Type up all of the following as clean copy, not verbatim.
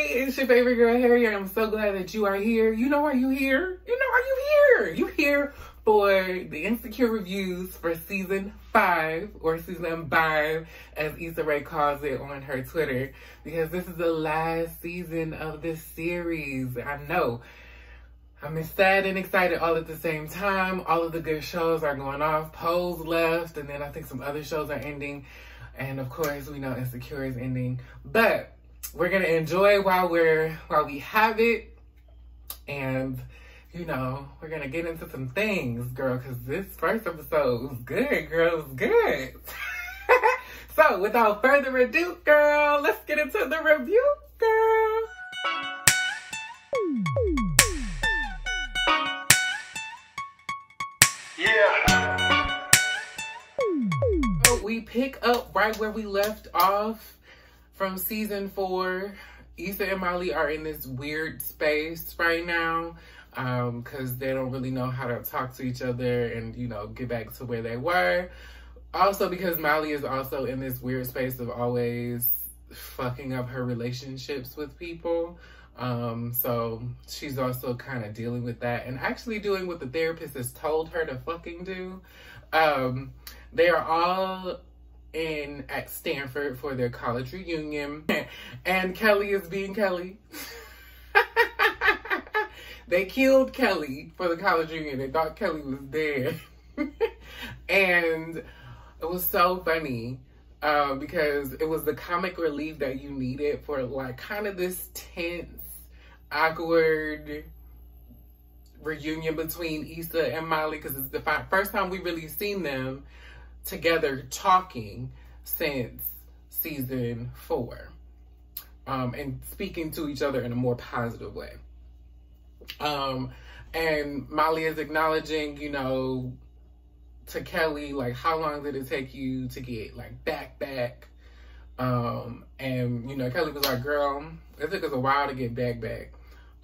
It's your favorite girl, Harri, and I'm so glad that you are here. You know why you here? You know why you here? You here for the Insecure reviews for season 5, or season 5, as Issa Rae calls it on her Twitter, because this is the last season of this series. I know. I'm sad and excited all at the same time. All of the good shows are going off. Pose left, and then I think some other shows are ending. And of course, we know Insecure is ending. But we're gonna enjoy while we have it. And, you know, we're gonna get into some things, girl, because this first episode was good, girl. It was good. So, without further ado, girl, let's get into the review, girl. Yeah. So we pick up right where we left off from season 4. Issa and Molly are in this weird space right now because they don't really know how to talk to each other and, you know, get back to where they were. Also because Molly is also in this weird space of always fucking up her relationships with people. So she's also kind of dealing with that and actually doing what the therapist has told her to fucking do. They are all at Stanford for their college reunion, and Kelly is being Kelly. They killed Kelly for the college reunion. They thought Kelly was dead. And it was so funny because it was the comic relief that you needed for like kind of this tense, awkward reunion between Issa and Molly, because it's the first time we really seen them together talking since season 4, and speaking to each other in a more positive way. And Molly is acknowledging, you know, to Kelly, like, how long did it take you to get like back? And you know, Kelly was like, girl, it took us a while to get back.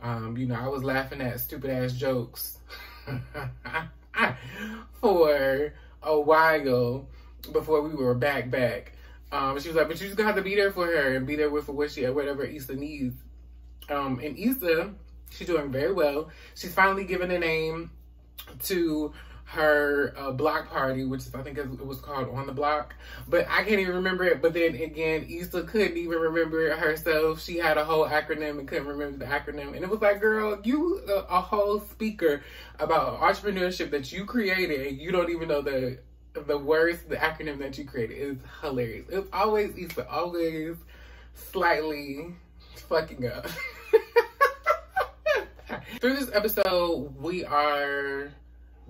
You know, I was laughing at stupid ass jokes for a while before we were back. She was like, but you just gonna have to be there for her and be there with her whatever Issa needs. And Issa, she's doing very well. She's finally given a name to her block party, which is, I think it was called On the Block, but I can't even remember it. But then again, Issa couldn't even remember it herself. She had a whole acronym and couldn't remember the acronym. And it was like, girl, you a whole speaker about entrepreneurship that you created and you don't even know the words, the acronym that you created. Is hilarious. It's always Issa, always slightly fucking up. Through this episode, we are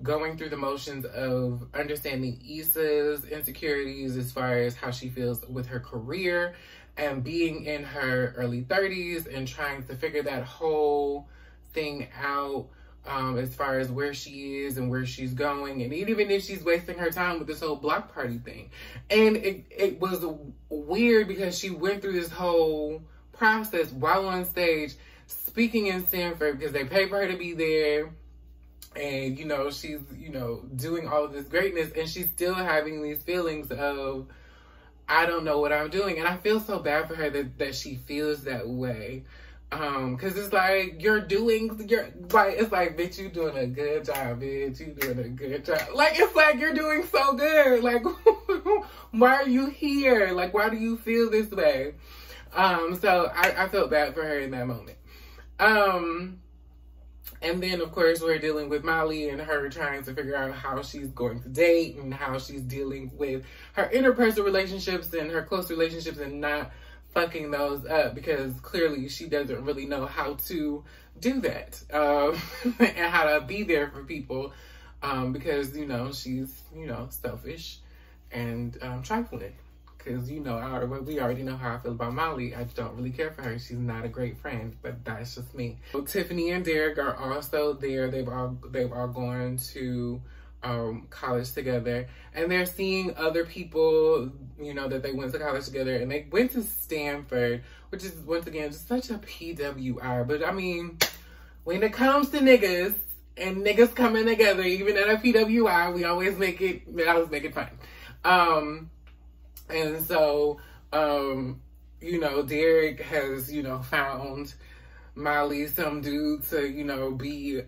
going through the motions of understanding Issa's insecurities as far as how she feels with her career and being in her early 30s and trying to figure that whole thing out, as far as where she is and where she's going, and even if she's wasting her time with this whole block party thing. And it was weird because she went through this whole process while on stage speaking in Stanford because they paid for her to be there. And, you know, she's, you know, doing all of this greatness, and she's still having these feelings of, I don't know what I'm doing. And I feel so bad for her that she feels that way. Cause it's like, it's like, bitch, you doing a good job, bitch. You doing a good job. Like, it's like, you're doing so good. Like, why are you here? Like, why do you feel this way? So I felt bad for her in that moment. And then, of course, we're dealing with Molly and her trying to figure out how she's going to date and how she's dealing with her interpersonal relationships and her close relationships and not fucking those up, because clearly she doesn't really know how to do that, and how to be there for people, because, you know, she's, you know, selfish and trifling. Because, you know, we already know how I feel about Molly. I don't really care for her. She's not a great friend, but that's just me. So Tiffany and Derek are also there. They've all gone to college together. And they're seeing other people, you know, that they went to college together. And they went to Stanford, which is, once again, just such a PWI. But, I mean, when it comes to niggas and niggas coming together, even at a PWI, we always make it fun. And so, you know, Derek has, you know, found Molly some dude to, you know, be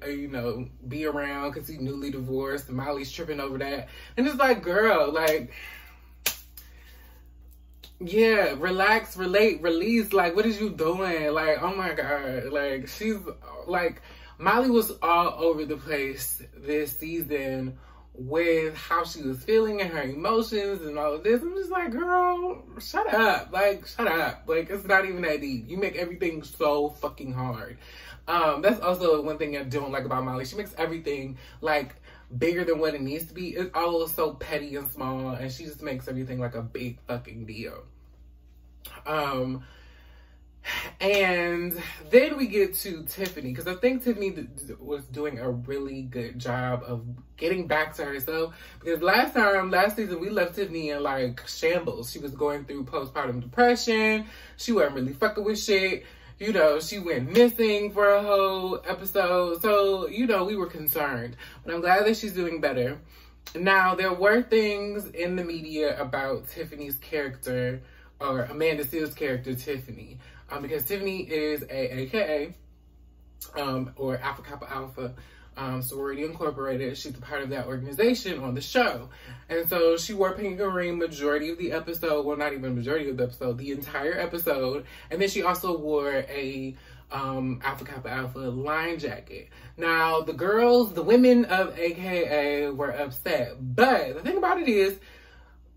around because he's newly divorced. And Molly's tripping over that. And it's like, girl, like, yeah, relax, relate, release. Like, what is you doing? Like, oh my God. Like, she's, like, Molly was all over the place this season with how she was feeling and her emotions and all of this. I'm just like, girl, shut up. Like, shut up. Like, it's not even that deep. You make everything so fucking hard. That's also one thing I don't like about Molly. She makes everything, like, bigger than what it needs to be. It's all so petty and small, and she just makes everything like a big fucking deal. And then we get to Tiffany, because I think Tiffany was doing a really good job of getting back to herself, because last season we left Tiffany in like shambles. She was going through postpartum depression. She wasn't really fucking with shit. You know, she went missing for a whole episode. So, you know, we were concerned, but I'm glad that she's doing better. Now, there were things in the media about Tiffany's character, or Amanda Seales' character, Tiffany. Because Tiffany is a AKA, or Alpha Kappa Alpha, Sorority Incorporated. She's a part of that organization on the show. And so she wore pink and green majority of the episode. Well, not even majority of the episode, the entire episode. And then she also wore a Alpha Kappa Alpha line jacket. Now, the girls, the women of AKA were upset. But the thing about it is,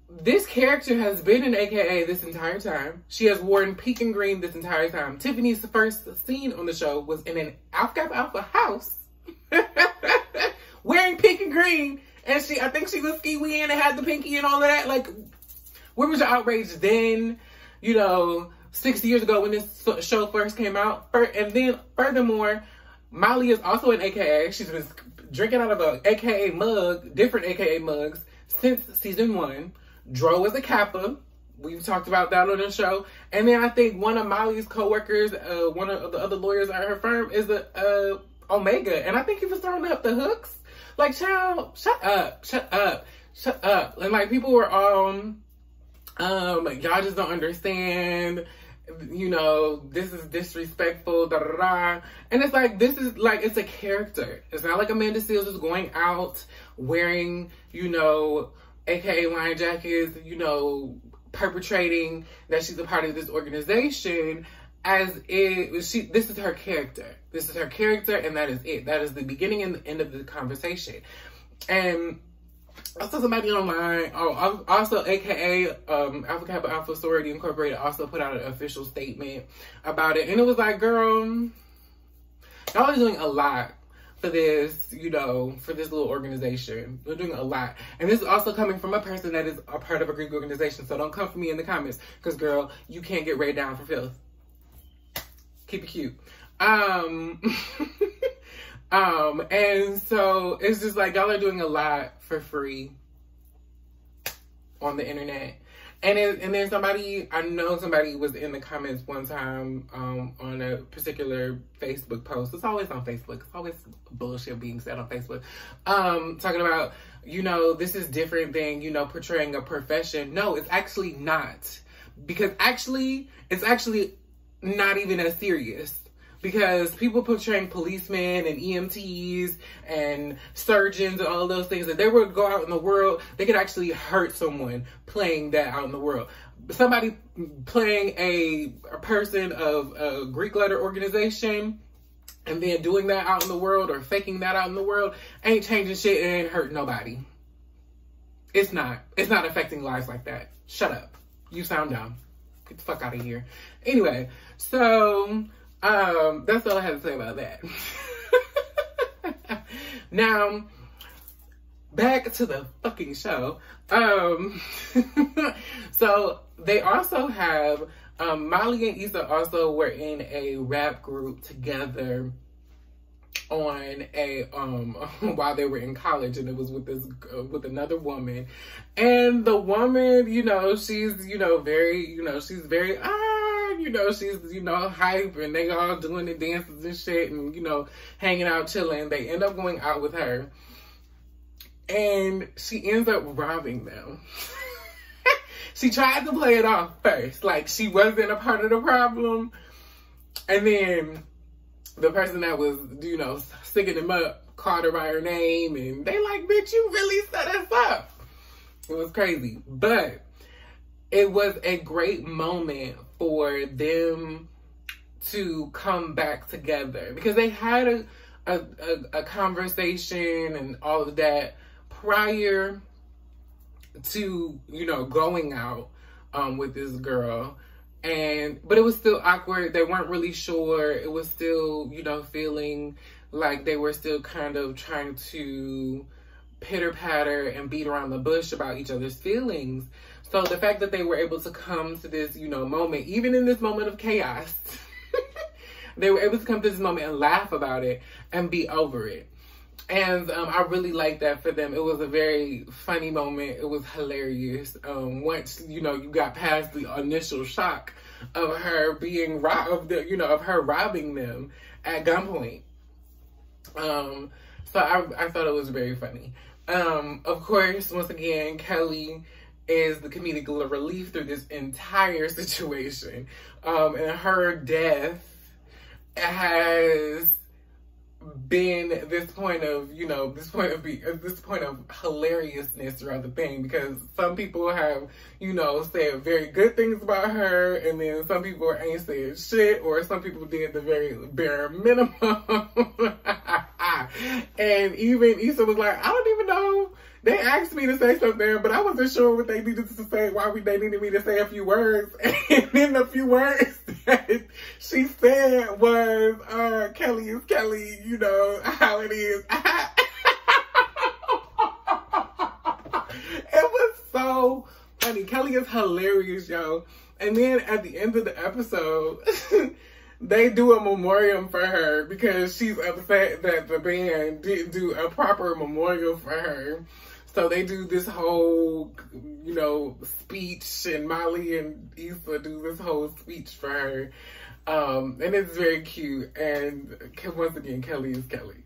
this character has been an AKA this entire time. She has worn pink and green this entire time. Tiffany's first scene on the show was in an Alpha Kappa Alpha house wearing pink and green. And I think she was ski-weeing and had the pinky and all of that. Like, where was your outrage then? You know, 6 years ago when this show first came out. And then, furthermore, Molly is also an AKA. She's been drinking out of a AKA mug, different AKA mugs, since season 1. Dro was a Kappa. We've talked about that on the show. And then I think one of Molly's co-workers, one of the other lawyers at her firm, is a Omega. And I think he was throwing up the hooks. Like, child, shut up, shut up, shut up. And like, people were y'all just don't understand. You know, this is disrespectful, da da da. And it's like, this is like, it's a character. It's not like Amanda Seales is going out wearing, you know, AKA line jackets, you know, perpetrating that she's a part of this organization this is her character. This is her character, and that is it. That is the beginning and the end of the conversation. And I saw somebody online, also AKA Alpha Kappa Alpha Sorority Incorporated also put out an official statement about it. And it was like, girl, y'all are doing a lot for this, you know, for this little organization. They're doing a lot. And this is also coming from a person that is a part of a Greek organization. So don't come for me in the comments, because girl, you can't get raid down for filth. Keep it cute. And so it's just like, y'all are doing a lot for free on the internet. And then I know somebody was in the comments one time on a particular Facebook post. It's always on Facebook. It's always bullshit being said on Facebook. Talking about, you know, this is different than, you know, portraying a profession. No, it's actually not. Because it's actually not even as serious. Because people portraying policemen and EMTs and surgeons and all of those things, that they would go out in the world, they could actually hurt someone playing that out in the world. Somebody playing a person of a Greek letter organization and then doing that out in the world, or faking that out in the world, ain't changing shit and ain't hurt nobody. It's not affecting lives like that. Shut up. You sound dumb. Get the fuck out of here. Anyway, so that's all I have to say about that. Now, back to the fucking show. So they also have, Molly and Issa also were in a rap group together on a, while they were in college, and it was with with another woman. And the woman, you know, she's, you know, very, you know, she's very, you know, she's, you know, hype, and they all doing the dances and shit, and, you know, hanging out, chilling. They end up going out with her, and she ends up robbing them. she tried to play it off first, like she wasn't a part of the problem. And then the person that was, you know, sticking him up called her by her name, and they like, bitch, you really set us up. It was crazy. But it was a great moment for them to come back together, because they had a conversation and all of that prior to, you know, going out with this girl. But it was still awkward. They weren't really sure. It was still, you know, feeling like they were still kind of trying to pitter patter and beat around the bush about each other's feelings. So the fact that they were able to come to this, you know, moment, even in this moment of chaos, they were able to come to this moment and laugh about it and be over it. And I really liked that for them. It was a very funny moment. It was hilarious. Once, you know, you got past the initial shock of her being robbed, you know, of her robbing them at gunpoint. So I thought it was very funny. Of course, once again, Kelly is the comedic relief through this entire situation. And her death has been this point of, you know, this point of hilariousness throughout the thing, because some people have, you know, said very good things about her, and then some people ain't said shit, or some people did the very bare minimum. And even Issa was like, I don't even know. They asked me to say something, but I wasn't sure what they needed to say, they needed me to say a few words. And then the few words that she said was, Kelly is Kelly, you know how it is. It was so funny. Kelly is hilarious, yo. And then at the end of the episode, they do a memoriam for her because she's upset that the band didn't do a proper memorial for her. So they do this whole, you know, speech, and Molly and Issa do this whole speech for her. And it's very cute. And once again, Kelly is Kelly.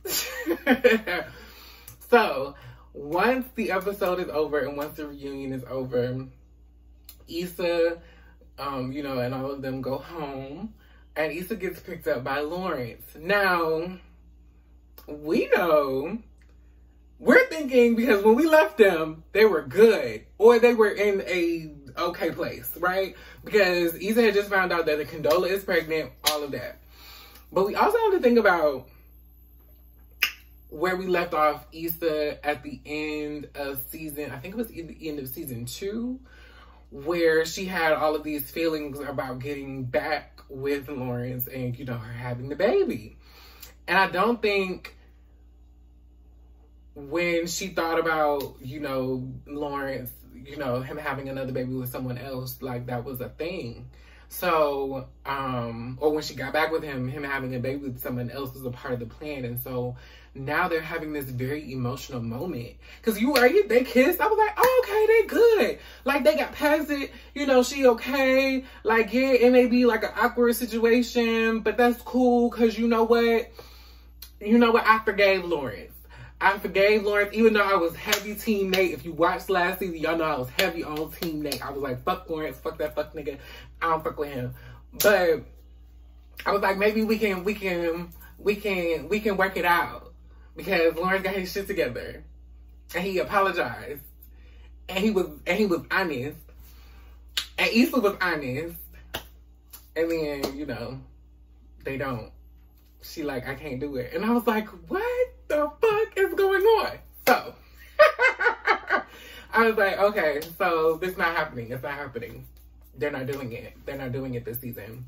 So once the episode is over and once the reunion is over, Issa, you know, and all of them go home. And Issa gets picked up by Lawrence. Now, we know, we're thinking, because when we left them, they were good. Or they were in a okay place, right? Because Issa had just found out that the Condola is pregnant, all of that. But we also have to think about where we left off Issa at the end of season, I think it was the end of season 2, where she had all of these feelings about getting back with Lawrence and, you know, her having the baby. And I don't think when she thought about, you know, Lawrence, you know, him having another baby with someone else, like that was a thing. So, or when she got back with him having a baby with someone else was a part of the plan. And so now they're having this very emotional moment. Cause they kissed. I was like, oh, okay, they good. Like they got past it. You know, she okay. Like, yeah, it may be like an awkward situation, but that's cool. Cause you know what? I forgave Lawrence. Even though I was heavy Team Nate. If you watched last season, y'all know I was heavy on Team Nate. I was like, fuck Lawrence, fuck that fuck nigga. I don't fuck with him. But I was like, maybe we can work it out, because Lawrence got his shit together, and he apologized, and he was honest, and Issa was honest, and then, you know, they don't. She like, I can't do it, and I was like, what the fuck is going on? So I was like, okay, so this not happening. It's not happening. They're not doing it. They're not doing it this season.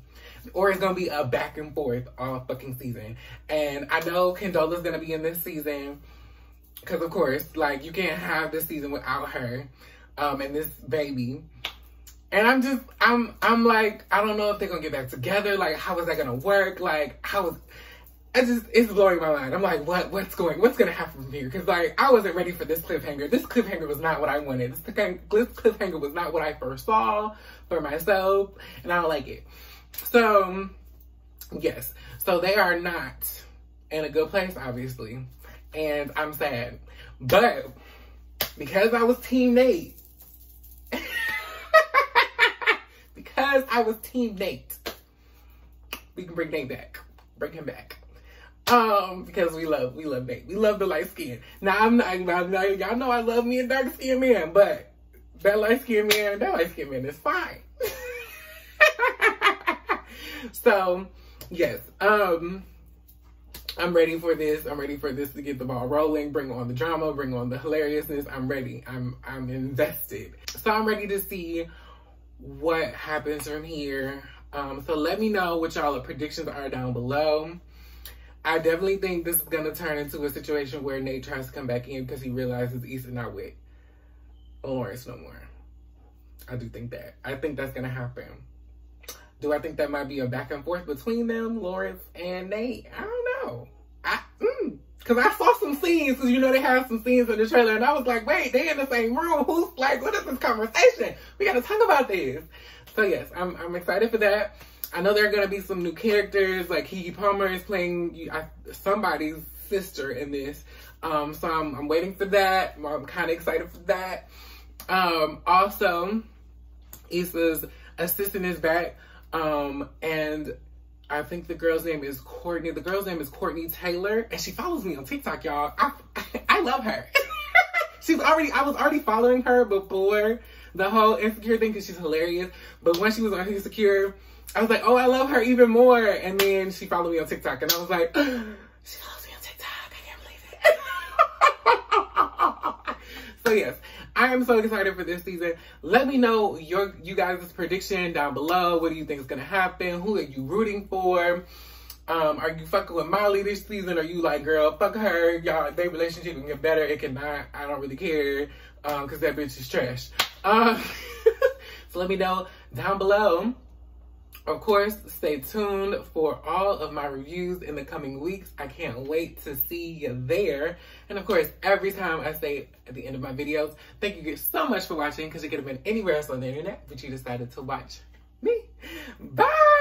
Or it's going to be a back and forth all fucking season. And I know Condola's going to be in this season, because of course, like, you can't have this season without her and this baby. And I'm like, I don't know if they're going to get back together. Like, how is that going to work? Like, it's blowing my mind. I'm like, what's going to happen from here? Because, like, I wasn't ready for this cliffhanger. This cliffhanger was not what I wanted. This cliffhanger was not what I first saw for myself, and I don't like it. So, yes. So, they are not in a good place, obviously, and I'm sad. But, because I was Team Nate, I was Team Nate. We can bring Nate back. Bring him back. Because we love Nate. We love the light skin. Now y'all know I love me a dark skinned man, but that light skinned man is fine. So yes, I'm ready for this. I'm ready for this to get the ball rolling, bring on the drama, bring on the hilariousness. I'm ready. I'm invested. So I'm ready to see what happens from here. So let me know what y'all predictions are down below. I definitely think this is going to turn into a situation where Nate tries to come back in because he realizes Issa not with Lawrence no more. I do think that. I think that's going to happen. Do I think that might be a back and forth between them, Lawrence and Nate? I don't know. Because I saw some scenes, because you know they have some scenes in the trailer, and I was like, wait, they in the same room. Who's like, what is this conversation? We got to talk about this. So yes, I'm excited for that. I know there are going to be some new characters, like Keke Palmer is playing somebody's sister in this. So I'm waiting for that. I'm kind of excited for that. Also, Issa's assistant is back. And I think the girl's name is Courtney. The girl's name is Courtney Taylor, and she follows me on TikTok, y'all. I love her. I was already following her before the whole Insecure thing because she's hilarious. But when she was on Insecure, I was like, oh, I love her even more. And then she followed me on TikTok, and I was like, she follows me on TikTok. I can't believe it. So yes, I am so excited for this season. Let me know you guys' prediction down below. What do you think is gonna happen? Who are you rooting for? Are you fucking with Molly this season? Are you like, girl, fuck her? Y'all, their relationship can get better. It cannot. I don't really care. Cause that bitch is trash. So let me know down below. Of course, stay tuned for all of my reviews in the coming weeks. I can't wait to see you there. And of course, every time I say at the end of my videos, thank you so much for watching, because it could have been anywhere else on the internet, but you decided to watch me. Bye!